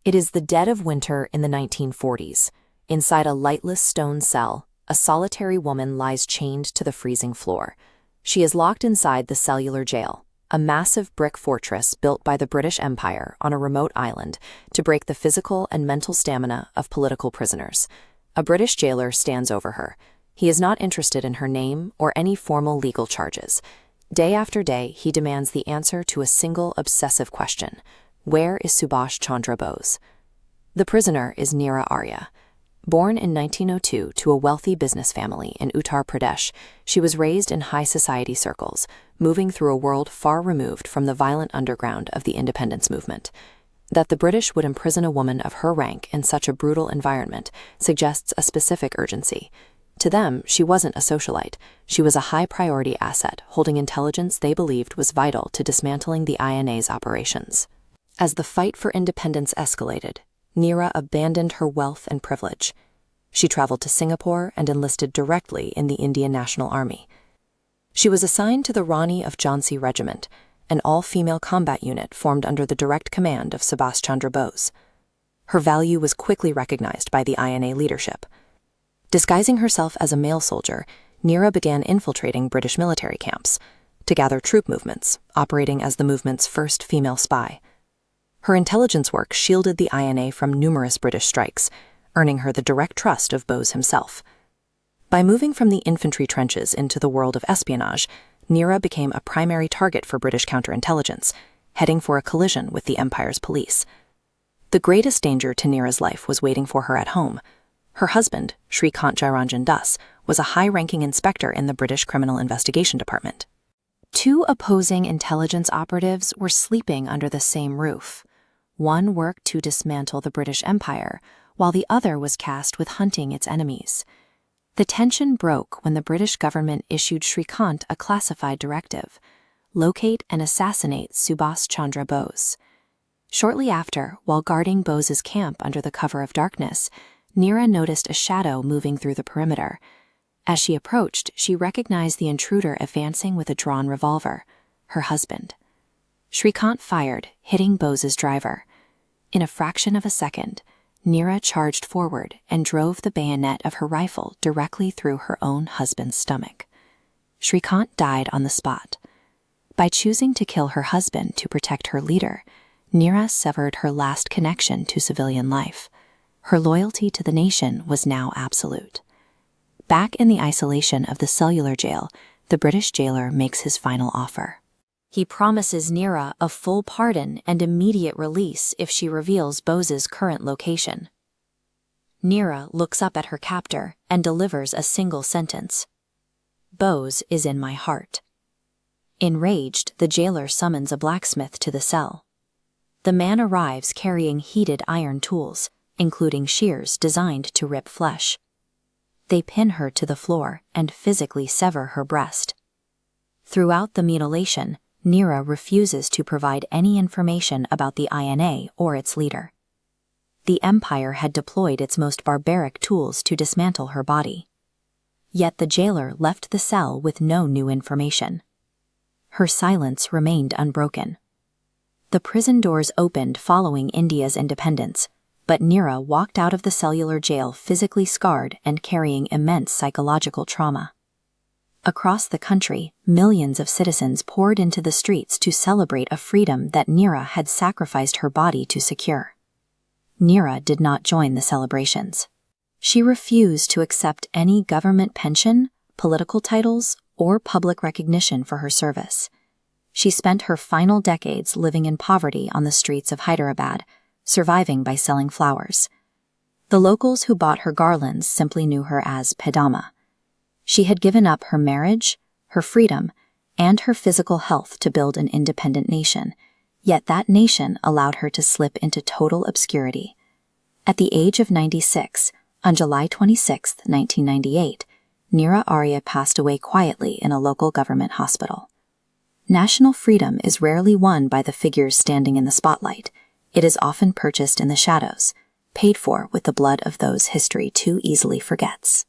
It is the dead of winter in the 1940s. Inside a lightless stone cell, a solitary woman lies chained to the freezing floor. She is locked inside the cellular jail, a massive brick fortress built by the British Empire on a remote island to break the physical and mental stamina of political prisoners. A British jailer stands over her. He is not interested in her name or any formal legal charges. Day after day, he demands the answer to a single obsessive question: where is Subhash Chandra Bose? The prisoner is Nira Arya. Born in 1902 to a wealthy business family in Uttar Pradesh, she was raised in high society circles, moving through a world far removed from the violent underground of the independence movement. That the British would imprison a woman of her rank in such a brutal environment suggests a specific urgency. To them, she wasn't a socialite. She was a high-priority asset, holding intelligence they believed was vital to dismantling the INA's operations. As the fight for independence escalated, Nira abandoned her wealth and privilege. She traveled to Singapore and enlisted directly in the Indian National Army. She was assigned to the Rani of Jhansi Regiment, an all-female combat unit formed under the direct command of Subhash Chandra Bose. Her value was quickly recognized by the INA leadership. Disguising herself as a male soldier, Nira began infiltrating British military camps to gather troop movements, operating as the movement's first female spy. Her intelligence work shielded the INA from numerous British strikes, earning her the direct trust of Bose himself. By moving from the infantry trenches into the world of espionage, Nira became a primary target for British counterintelligence, heading for a collision with the Empire's police. The greatest danger to Nira's life was waiting for her at home. Her husband, Shrikant Jairanjan Das, was a high-ranking inspector in the British Criminal Investigation Department. Two opposing intelligence operatives were sleeping under the same roof. One worked to dismantle the British Empire, while the other was tasked with hunting its enemies. The tension broke when the British government issued Shrikant a classified directive: locate and assassinate Subhash Chandra Bose. Shortly after, while guarding Bose's camp under the cover of darkness, Nira noticed a shadow moving through the perimeter. As she approached, she recognized the intruder advancing with a drawn revolver, her husband. Shrikant fired, hitting Bose's driver. In a fraction of a second, Nira charged forward and drove the bayonet of her rifle directly through her own husband's stomach. Shrikant died on the spot. By choosing to kill her husband to protect her leader, Nira severed her last connection to civilian life. Her loyalty to the nation was now absolute. Back in the isolation of the cellular jail, the British jailer makes his final offer. He promises Nira a full pardon and immediate release if she reveals Bose's current location. Nira looks up at her captor and delivers a single sentence: "Bose is in my heart." Enraged, the jailer summons a blacksmith to the cell. The man arrives carrying heated iron tools, including shears designed to rip flesh. They pin her to the floor and physically sever her breast. Throughout the mutilation, Nira refuses to provide any information about the INA or its leader. The Empire had deployed its most barbaric tools to dismantle her body. Yet the jailer left the cell with no new information. Her silence remained unbroken. The prison doors opened following India's independence, but Nira walked out of the cellular jail physically scarred and carrying immense psychological trauma. Across the country, millions of citizens poured into the streets to celebrate a freedom that Nira had sacrificed her body to secure. Nira did not join the celebrations. She refused to accept any government pension, political titles, or public recognition for her service. She spent her final decades living in poverty on the streets of Hyderabad, surviving by selling flowers. The locals who bought her garlands simply knew her as Pedama. She had given up her marriage, her freedom, and her physical health to build an independent nation, yet that nation allowed her to slip into total obscurity. At the age of 96, on July 26, 1998, Nira Arya passed away quietly in a local government hospital. National freedom is rarely won by the figures standing in the spotlight. It is often purchased in the shadows, paid for with the blood of those history too easily forgets.